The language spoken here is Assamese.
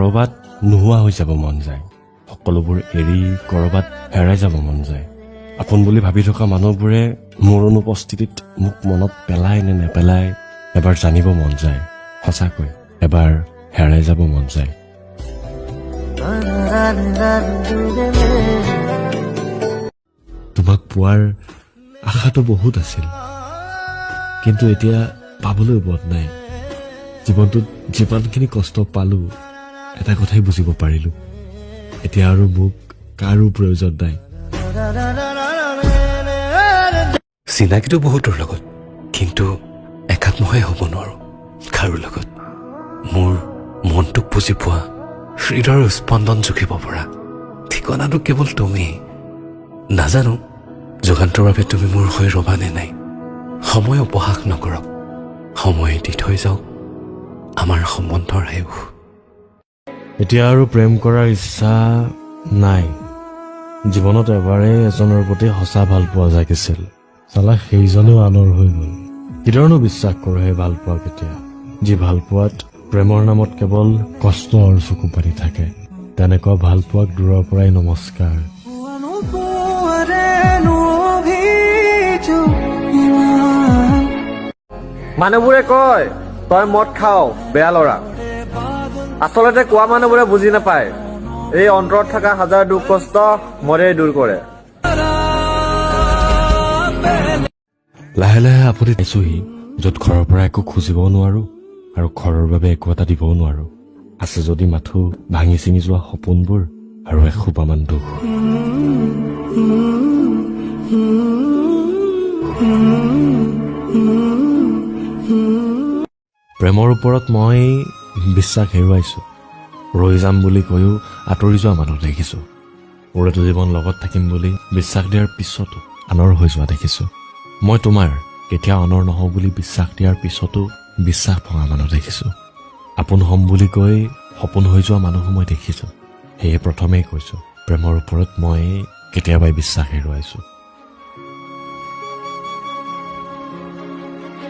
কৰবাত নোহোৱা হৈ যাব মন যায়, সকলোবোৰ এৰি কৰবাত হেৰাই যাব মন যায়। আপোন বুলি ভাবি থকা মানুহবোৰে মোৰ অনুপস্থিতিত মোক মনত পেলায় নে নেপেলায় এবাৰ জানিব মন যায়। সঁচাকৈ এবাৰ হেৰাই যাব মন যায়। তোমাক পোৱাৰ আশাটো বহুত আছিল, কিন্তু এতিয়া পাবলৈ পথ নাই। জীৱনটোত যিমানখিনি কষ্ট পালো এটা কথাই বুজিব পাৰিলো, এতিয়া আৰু মোক কাৰো প্ৰয়োজন নাই। চিনাকিটো বহুতৰ লগত, কিন্তু একাত্মহে হ'ব নোৱাৰো কাৰো লগত। মোৰ মনটোক বুজি পোৱা, হৃদয়ৰ স্পন্দন জুখিব পৰা ঠিকনাটো কেৱল তুমি। নাজানো যুগান্তৰ বাবে তুমি মোৰ হৈ ৰবা নে নাই। সময় উপহাস নকৰক, সময়ে দি থৈ যাওক আমাৰ সম্বন্ধৰ আয়ুস। এতিয়া আৰু প্ৰেম কৰাৰ ইচ্ছা নাই। জীৱনত এবাৰেই এজনৰ প্ৰতি সঁচা ভাল পোৱা জাগিছিল, চালা সেইজনেও আনৰ হৈ গল। কিদৰনো বিশ্বাস কৰো সেই ভাল পোৱা কেতিয়া, যি ভাল পোৱাত প্ৰেমৰ নামত কেৱল কষ্ট আৰু চকু পানী থাকে। তেনেকুৱা ভাল পোৱাক দূৰৰ পৰাই নমস্কাৰ। মানুহবোৰে কয় তই মদ খাও বেয়া ল'ৰা, আচলতে কোৱা মানুহবোৰে বুজি নাপায় এই অন্তৰত থকা হাজাৰ দুখ কষ্ট মদেই দূৰ কৰে। লাহে লাহে আপুনি পাইছোহি য'ত ঘৰৰ পৰা একো খুজিবও নোৱাৰো আৰু ঘৰৰ বাবে একো এটা দিবও নোৱাৰো। আছে যদি মাথো ভাঙি চিঙি যোৱা সপোনবোৰ আৰু এসোপামান দুখ। প্ৰেমৰ ওপৰত মই বিশ্বাস হেৰুৱাইছো। ৰৈ যাম বুলি কৈও আঁতৰি যোৱা মানুহ দেখিছো। ওৰেটো জীৱন লগত থাকিম বুলি বিশ্বাস দিয়াৰ পিছতো আনৰ হৈ যোৱা দেখিছো। মই তোমাৰ কেতিয়া অনৰ নহওঁ বুলি বিশ্বাস দিয়াৰ পিছতো বিশ্বাস ভঙা মানুহ দেখিছো। আপোন হ'ম বুলি কৈ সপোন হৈ যোৱা মানুহো মই দেখিছো। সেয়ে প্ৰথমেই কৈছো, প্ৰেমৰ ওপৰত মই কেতিয়াবাই বিশ্বাস হেৰুৱাইছো।